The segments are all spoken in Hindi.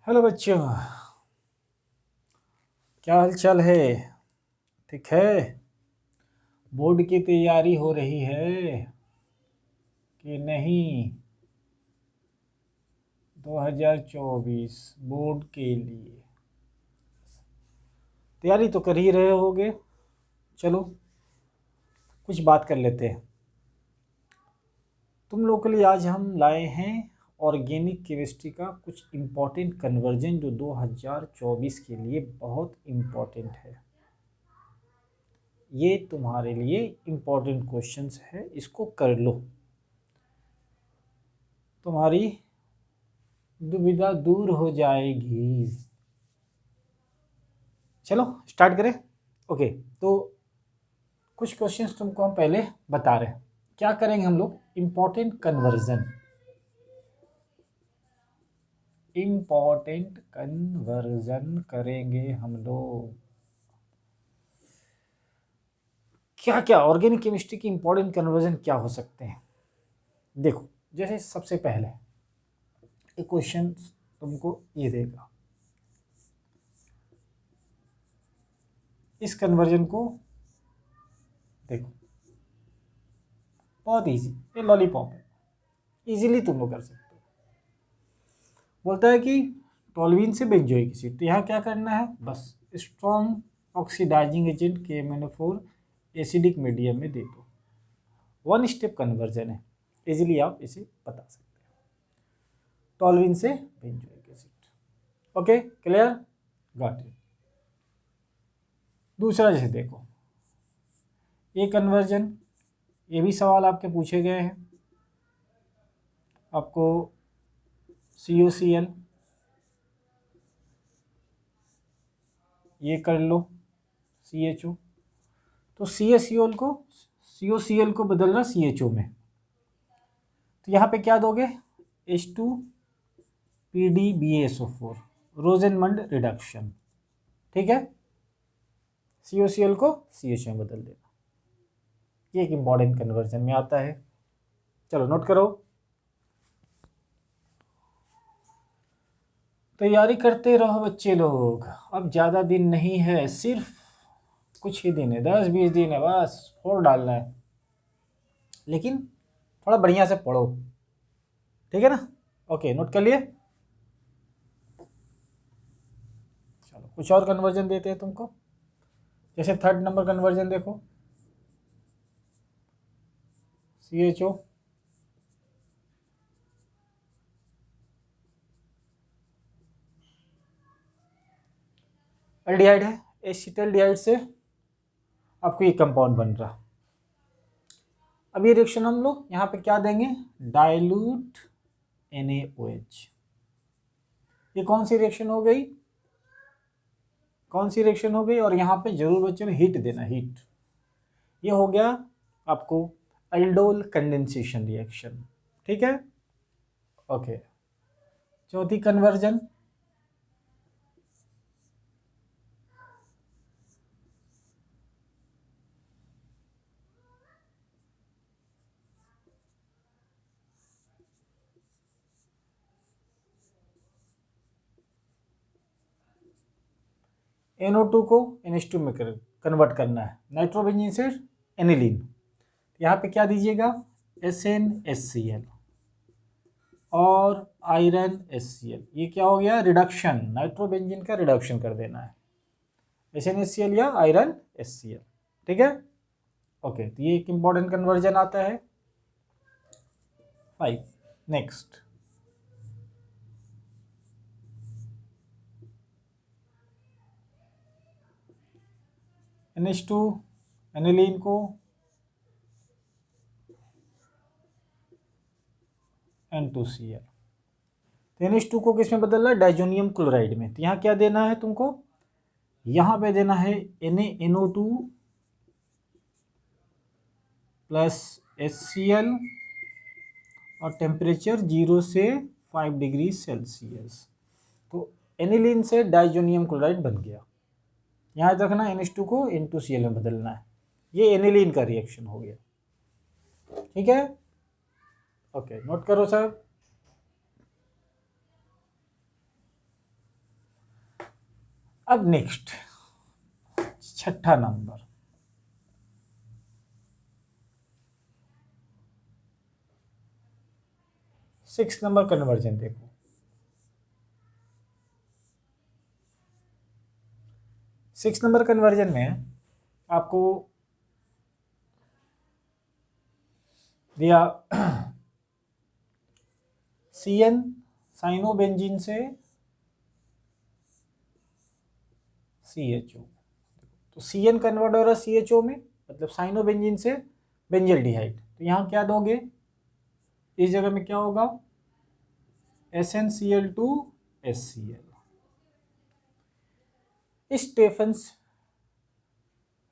हेलो बच्चों, क्या हाल चाल है? ठीक है। बोर्ड की तैयारी हो रही है कि नहीं? 2024 बोर्ड के लिए तैयारी तो कर ही रहे होगे। चलो कुछ बात कर लेते हैं। तुम लोग के लिए आज हम लाए हैं ऑर्गेनिक केमिस्ट्री का कुछ इम्पोर्टेंट कन्वर्जन जो 2024 के लिए बहुत इम्पोर्टेंट है। ये तुम्हारे लिए इम्पोर्टेंट क्वेश्चंस है, इसको कर लो। तुम्हारी दुविधा दूर हो जाएगी। चलो स्टार्ट करें। ओके, तो कुछ क्वेश्चंस तुमको हम पहले बता रहे हैं। क्या करेंगे हम लोग? इम्पोर्टेंट कन्वर्जन करेंगे हम लोग। क्या क्या ऑर्गेनिक केमिस्ट्री की इम्पोर्टेंट कन्वर्जन क्या हो सकते हैं? देखो, जैसे सबसे पहले एक क्वेश्चन तुमको ये देगा, इस कन्वर्जन को देखो, बहुत इजी, ये लॉलीपॉप है, इजीली तुम लोग कर सकते हो। बोलता है कि टोल्यूइन से बेंजोइक एसिड, तो यहाँ क्या करना है? बस strong oxidising agent KMnO4 acidic medium में दे दो। वन स्टेप कन्वर्जन है, इजीली आप इसे बता सकते हैं। टोल्यूइन से benzoic acid. Okay, clear, got it. दूसरा जैसे देखो, ये कन्वर्जन, ये भी सवाल आपके पूछे गए हैं। आपको COCl ये कर लो, CHO, तो COCl को बदलना CHO में, तो यहाँ पे क्या दोगे? H2PDBaSO4, रोजेनमंड reduction. ठीक है, COCl को CHO में बदल देना। ये एक इम्पॉर्टेंट कन्वर्जन में आता है। चलो नोट करो, तैयारी करते रहो बच्चे लोग। अब ज़्यादा दिन नहीं है, सिर्फ कुछ ही दिन है, 10-20 दिन है, बस फोड़ डालना है। लेकिन थोड़ा बढ़िया से पढ़ो, ठीक है ना? ओके, नोट कर लिए? चलो कुछ और कन्वर्जन देते हैं तुमको। जैसे थर्ड नंबर कन्वर्जन देखो, CHO एल्डिहाइड है, एसिटल्डिहाइड से आपको ये कंपाउंड बन रहा। अब ये रिएक्शन हम लोग यहाँ पे क्या देंगे? Dilute NaOH। ये कौन सी रिएक्शन हो गई? कौन सी रिएक्शन हो गई? और यहाँ पे जरूर बच्चों ने हीट देना, हीट। ये हो गया आपको एल्डोल कंडेंसेशन रिएक्शन। ठीक है, ओके। चौथी कन्वर्जन, NO2 को NH2 में कन्वर्ट करना है, नाइट्रोबेंजीन से एनिलीन। यहाँ पे क्या दीजिएगा? SnHCl और आयरन HCl। ये क्या हो गया? रिडक्शन, नाइट्रोबेंजीन का रिडक्शन कर देना है, SnHCl या आयरन HCl। ठीक है, ओके। तो ये एक इंपॉर्टेंट कन्वर्जन आता है। 5 नेक्स्ट, NH2 एनिलीन को N2Cl। तो NH2 को किस में बदलना है? डाइजोनियम क्लोराइड में। तो यहाँ क्या देना है तुमको? यहाँ पे देना है NaNO2 प्लस HCl और टेम्परेचर 0 से 5 डिग्री सेल्सियस। तो एनिलीन से डाइजोनियम क्लोराइड बन गया। यहाँ रखना NH2 को N2Cl में बदलना है। ये एनिलीन का रिएक्शन हो गया। ठीक है, ओके, नोट करो साहब। अब नेक्स्ट 6ठा नंबर, सिक्स नंबर कन्वर्जन देखो। सिक्स नंबर कन्वर्जन में आपको दिया CN साइनोबेंजीन से CHO, तो CN कन्वर्ट हो रहा है CHO में, मतलब साइनोबेंजीन से बेंजल्डिहाइड। तो यहाँ क्या दोगे, इस जगह में क्या होगा, SnCl2HCl, स्टेफन्स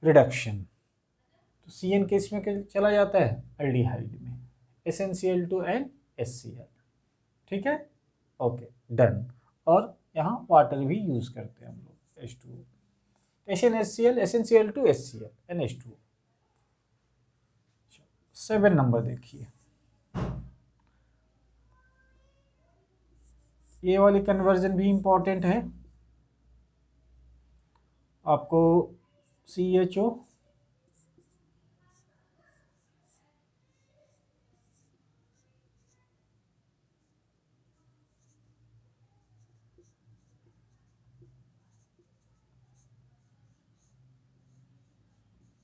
रिडक्शन। तो CN किस में चला जाता है, एल्डिहाइड में, SnCl2NHCl। ठीक है, ओके डन। और यहाँ वाटर भी यूज करते हैं हम लोग, H2O, SnHCl, SnCl2HCl, NH2O। 7 number देखिए, ये वाली कन्वर्जन भी इंपॉर्टेंट है आपको। CHO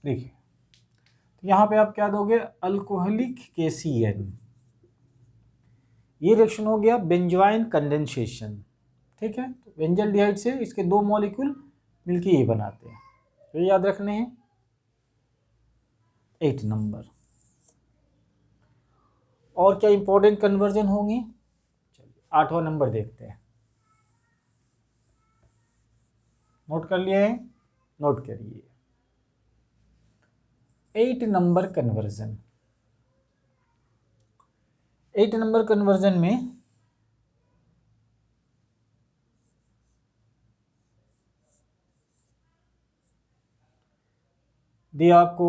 देखिए, तो यहाँ पे आप क्या दोगे, अल्कोहलिक KCN, ये रिएक्शन हो गया बेंजोइन कंडेंसेशन। ठीक है, तो बेंजल्डिहाइड से इसके दो मॉलिक्यूल मिलके ये बनाते हैं, तो ये याद रखने हैं। 8 नंबर, और क्या इंपॉर्टेंट कन्वर्जन होंगी, चलिए 8वां नंबर देखते हैं। नोट कर लिए हैं, नोट करिए। 8 नंबर कन्वर्जन, 8 नंबर कन्वर्जन में दिया आपको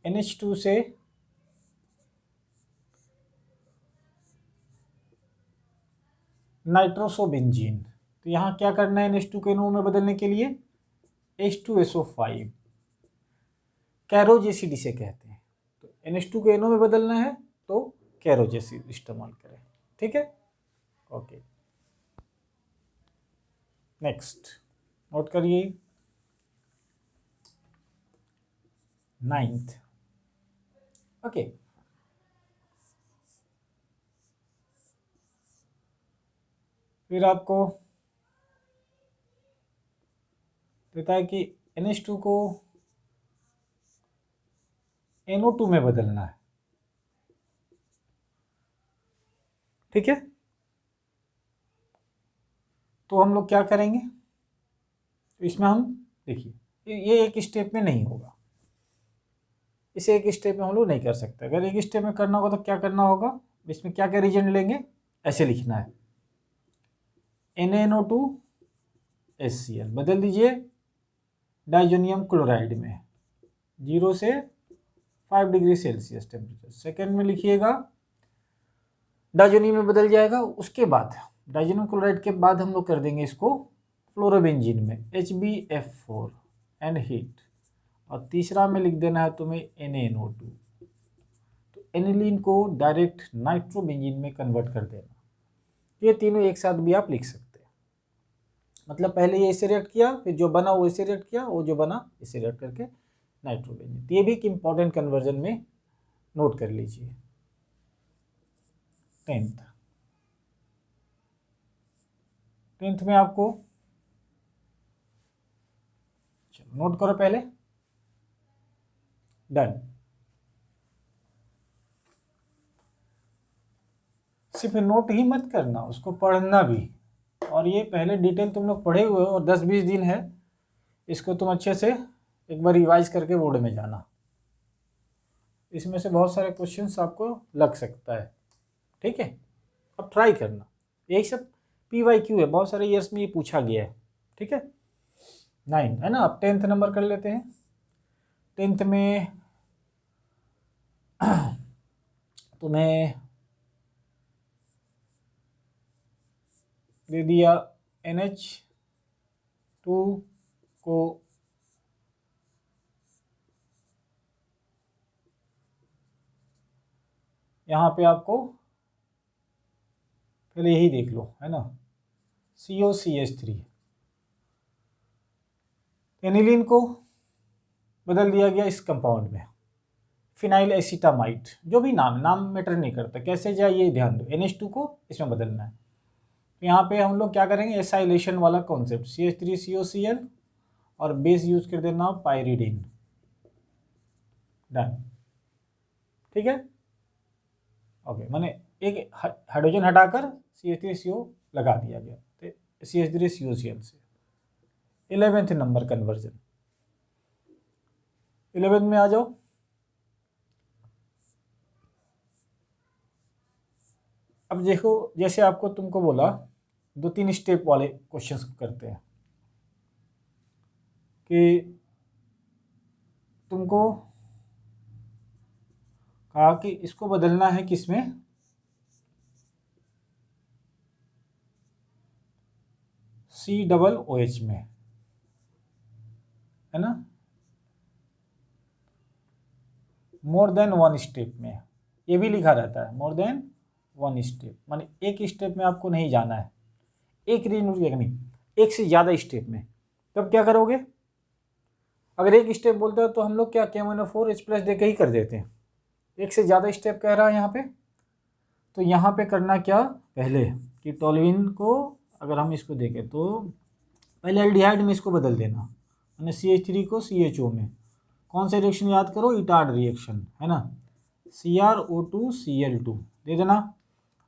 NH2 से नाइट्रोसोबेंजीन। तो यहाँ क्या करना है, NH2 के NO में बदलने के लिए, H2SO5, कैरोज एसिड इसे कहते हैं। तो NH2 के NO में बदलना है तो कैरोज एसिड इस्तेमाल करें। ठीक है, ओके नेक्स्ट नोट करिए। 9th, ओके फिर आपको देता है कि NH2 को NO2 में बदलना है। ठीक है, तो हम लोग क्या करेंगे, तो इसमें हम देखिए ये एक स्टेप में नहीं होगा, इसे एक स्टेप में हम लोग नहीं कर सकते। अगर एक स्टेप में करना होगा तो क्या करना होगा, इसमें क्या क्या रीजन लेंगे, ऐसे लिखना है, NaNO2HCl बदल दीजिए डाइजोनियम क्लोराइड में, 0 से 5 डिग्री सेल्सियस टेम्परेचर। सेकेंड में लिखिएगा डाइजोनियम में बदल जाएगा। उसके बाद डाइजोनियम क्लोराइड के बाद हम लोग कर देंगे इसको फ्लोरोबेंजीन में, HbF4 एंड हीट। और तीसरा में लिख देना है तुम्हें NaNO2। तो एनिलीन को डायरेक्ट नाइट्रोबेंजीन में कन्वर्ट कर देना। ये तीनों एक साथ भी आप लिख सकते हैं, मतलब पहले ये इसे रिएक्ट किया, फिर जो बना वो इसे रिएक्ट किया, वो जो बना इसे रिएक्ट करके नाइट्रोबेंजीन। ये भी एक इंपॉर्टेंट कन्वर्जन में नोट कर लीजिए। 10th में आपको, चलो नोट करो पहले, डन। सिर्फ नोट ही मत करना, उसको पढ़ना भी। और ये पहले डिटेल तुम लोग पढ़े हुए हो और 10-20 दिन है, इसको तुम अच्छे से एक बार रिवाइज करके बोर्ड में जाना। इसमें से बहुत सारे क्वेश्चंस आपको लग सकता है। ठीक है, अब ट्राई करना। यही सब PYQ है, बहुत सारे ईयर्स में ये पूछा गया है। ठीक है, 9 है ना। अब 10th नंबर कर लेते हैं। 10th में तुम्हें दे दिया NH2 को यहाँ पे आपको पहले यही देख लो, है ना, COCH3। एनिलीन को बदल दिया गया इस कंपाउंड में, फिनाइल एसिटामाइड, जो भी नाम मैटर नहीं करता, कैसे जाए ये ध्यान दो, NH2 को इसमें बदलना है। तो यहाँ पे हम लोग क्या करेंगे, एसाइलेशन वाला कॉन्सेप्ट, CH3COCl और बेस यूज कर देना पायरिडीन, डन, ठीक है, ओके। मैंने एक हाइड्रोजन हटाकर CH3CO लगा दिया गया, तो CH3COCl से 11th नंबर कन्वर्जन। 11th में आ जाओ। अब देखो, जैसे आपको तुमको बोला 2-3 स्टेप वाले क्वेश्चंस करते हैं कि तुमको कहा कि इसको बदलना है किसमें, COOH में, है ना, मोर देन 1 स्टेप में। ये भी लिखा रहता है मोर देन 1 स्टेप, माने एक स्टेप में आपको नहीं जाना है, एक नहीं, एक से ज़्यादा स्टेप में। तब क्या करोगे, अगर एक स्टेप बोलते हो तो हम लोग क्या KMnO4H+ दे के ही कर देते हैं। एक से ज़्यादा स्टेप कह रहा है यहाँ पे, तो यहाँ पे करना क्या, पहले कि टोल्यूइन को अगर हम इसको देखें तो पहले एल्डिहाइड में इसको बदल देना, मैंने CH3 को CHO में। कौन सा रिएक्शन याद करो, इटार्ड रिएक्शन, है ना, CrO2Cl2 दे देना।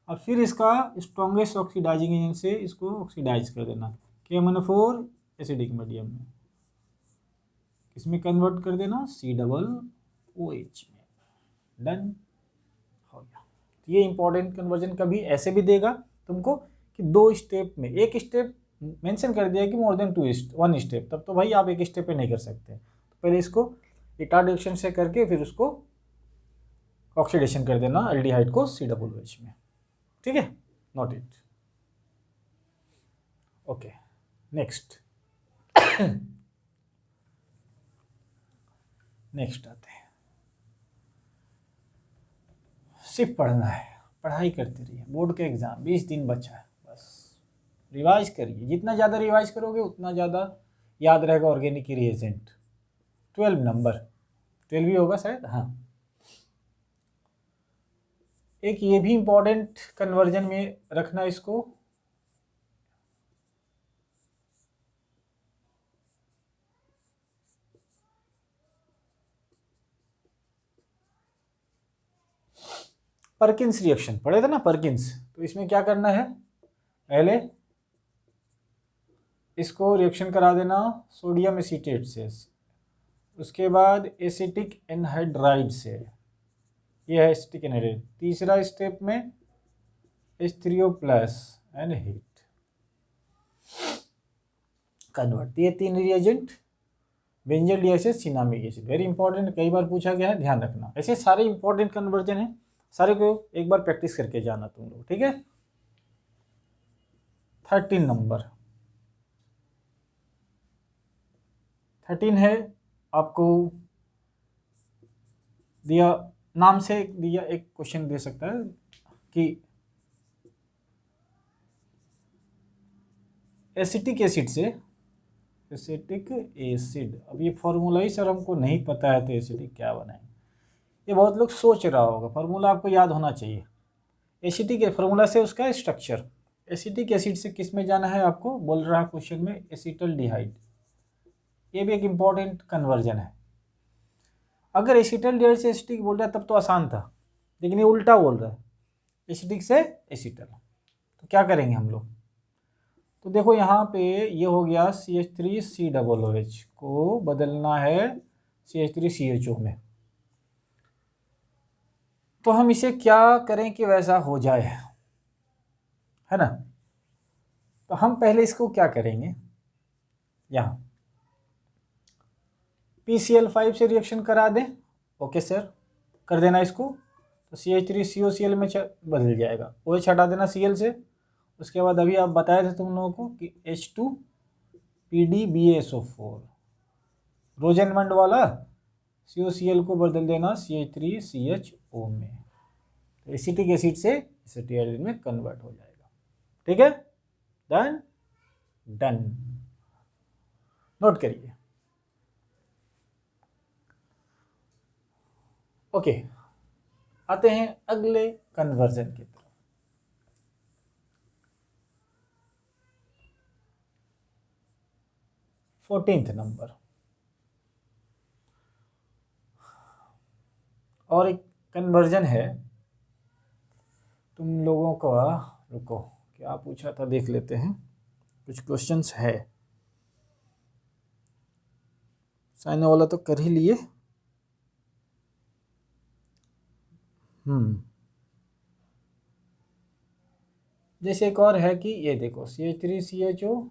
और फिर इसका स्ट्रॉन्गेस्ट ऑक्सीडाइजिंग एजेंट से इसको ऑक्सीडाइज कर देना KMnO4 एसिडिक मीडियम में, इसमें कन्वर्ट कर देना COOH में, डन हो गया। तो ये इंपॉर्टेंट कन्वर्जन कभी ऐसे भी देगा तुमको कि 2 स्टेप में, एक स्टेप मेंशन कर दिया कि मोर देन 1 स्टेप, तब तो भाई आप एक स्टेप पे नहीं कर सकते। तो पहले इसको इटार्ड रिएक्शन से करके फिर उसको ऑक्सीडेशन कर देना एल्डिहाइड को COOH में, ठीक है, note it, okay. Next next आते हैं, सिर्फ पढ़ना है, पढ़ाई करते रहिए, बोर्ड के एग्ज़ाम 20 दिन बचा है, बस रिवाइज करिए, जितना ज़्यादा रिवाइज करोगे उतना ज़्यादा याद रहेगा ऑर्गेनिक रिएजेंट। 12 नंबर, 12 ही होगा शायद, हाँ। एक ये भी इम्पोर्टेंट कन्वर्जन में रखना इसको, परकिंस रिएक्शन पढ़े थे ना, परकिंस। तो इसमें क्या करना है, पहले इसको रिएक्शन करा देना सोडियम एसीटेट से, उसके बाद एसिटिक एनहाइड्राइड से, ये है एसिटिक एनहाइड्राइड। तीसरा स्टेप में H3O+ एंड हीट कन्वर्ट, ये 3 reagent benzyl DSS cinnamic acid, very important, कई बार पूछा गया है, ध्यान रखना। ऐसे सारे इंपॉर्टेंट कन्वर्जन है, सारे को एक बार प्रैक्टिस करके जाना तुम लोग, ठीक है। 13 नंबर, 13 है आपको दिया, नाम से दिया एक क्वेश्चन दे सकता है कि एसिटिक एसिड से, एसिटिक एसिड, अब ये फॉर्मूला ही सर हमको नहीं पता है तो एसिटिक क्या बनाएंगे, ये बहुत लोग सोच रहा होगा, फार्मूला आपको याद होना चाहिए। एसिटिक फार्मूला से उसका स्ट्रक्चर, एसिटिक एसिड से किस में जाना है आपको, बोल रहा है क्वेश्चन में एसिटल्डिहाइड, ये भी एक इम्पॉर्टेंट कन्वर्जन है। अगर एसिटल्डिहाइड से एसिटिक बोल रहा है तब तो आसान था, लेकिन ये उल्टा बोल रहा है, एसिटिक से एसिटल, तो क्या करेंगे हम लोग, तो देखो यहाँ पे ये हो गया CH3COOH को बदलना है CH3CHO में, तो हम इसे क्या करें कि वैसा हो जाए, है ना। तो हम पहले इसको क्या करेंगे, यहाँ PCl5 से रिएक्शन करा दें, ओके सर, कर देना इसको, तो CH3COCl में बदल जाएगा, OH हटा देना Cl से, उसके बाद अभी आप बताए थे तुम लोगों को कि H2PdBaSO4 रोजेनमंड वाला COCl को बदल देना CH3CHO में, तो एसिटिक एसिड से एसिटाइलिन में कन्वर्ट हो जाएगा। ठीक है, डन डन, नोट करिए। ओके, आते हैं अगले कन्वर्जन की तरफ। 14th नंबर, और एक कन्वर्जन है तुम लोगों का, रुको क्या पूछा था देख लेते हैं, कुछ क्वेश्चंस है, साइन वाला तो कर ही लिए। जैसे एक और है कि ये देखो CH3CHO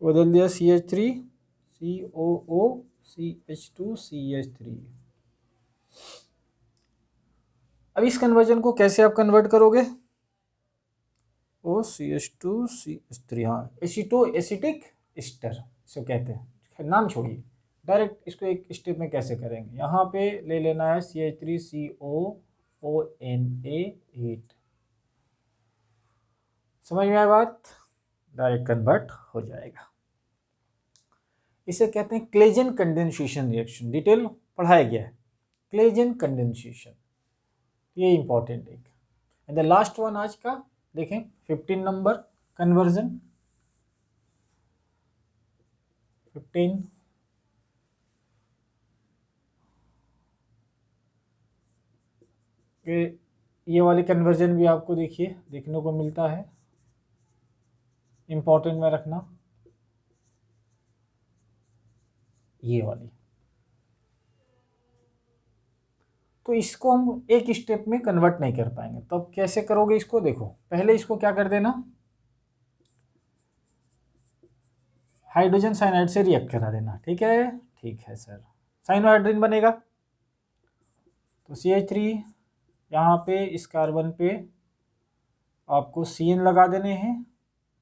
बदल दिया CH3COO CH2CH3। अब इस कन्वर्जन को कैसे आप कन्वर्ट करोगे, OCH2CH3, हाँ एसिटो एसिटिक एस्टर इसको कहते हैं, नाम छोड़िए, डायरेक्ट इसको एक स्टेप में कैसे करेंगे। यहाँ पे ले लेना है CH3COONA8, समझ में आया बात, डायरेक्ट कन्वर्ट हो जाएगा। इसे कहते हैं क्लेजन कंडेंसेशन रिएक्शन, डिटेल पढ़ाया गया है, क्लेजन कंडेंसेशन, ये इंपॉर्टेंट एक। एंड द लास्ट वन आज का देखें 15 नंबर कन्वर्जन, 15 के ये वाली कन्वर्जन भी आपको देखिए देखने को मिलता है, इंपॉर्टेंट में रखना ये वाली। तो इसको हम एक स्टेप में कन्वर्ट नहीं कर पाएंगे, तो अब कैसे करोगे इसको, देखो पहले इसको क्या कर देना, हाइड्रोजन साइनाइड से रिएक्ट करा देना। ठीक है सर, साइनोहाइड्रिन बनेगा, तो CH3 यहाँ पे इस कार्बन पे आपको CN लगा देने हैं,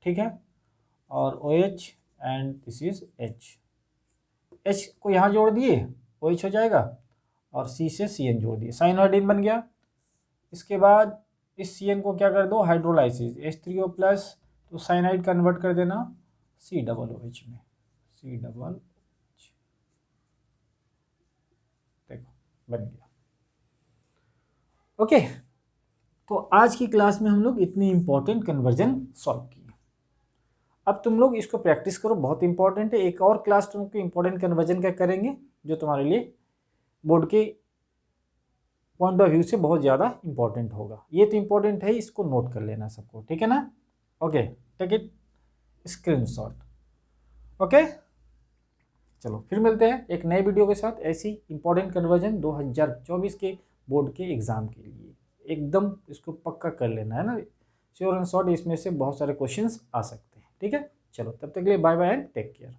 ठीक है, और OH and this is H को यहाँ जोड़ दिए OH हो जाएगा, और C से CN जोड़ दिए, साइनोहाइड्रिन बन गया। इसके बाद इस CN को क्या कर दो, हाइड्रोलाइसिस H3O+, तो साइनाइड कन्वर्ट कर देना COOH में, COOH, देखो बन गया। ओके, तो आज की क्लास में हम लोग इतनी इंपॉर्टेंट कन्वर्जन सॉल्व किए। अब तुम लोग इसको प्रैक्टिस करो, बहुत इंपॉर्टेंट है। एक और क्लास तुमको इंपॉर्टेंट कन्वर्जन का करेंगे जो तुम्हारे लिए बोर्ड के पॉइंट ऑफ व्यू से बहुत ज़्यादा इंपॉर्टेंट होगा। ये तो इंपॉर्टेंट है, इसको नोट कर लेना सबको, ठीक है ना। Okay, take it screenshot. Okay, चलो फिर मिलते हैं एक नए वीडियो के साथ, ऐसी इंपॉर्टेंट कन्वर्जन 2024 के बोर्ड के एग्ज़ाम के लिए। एकदम इसको पक्का कर लेना है ना, श्योर एंड शॉर्ट, इसमें से बहुत सारे क्वेश्चंस आ सकते हैं। ठीक है, चलो तब तक के लिए bye bye and take care.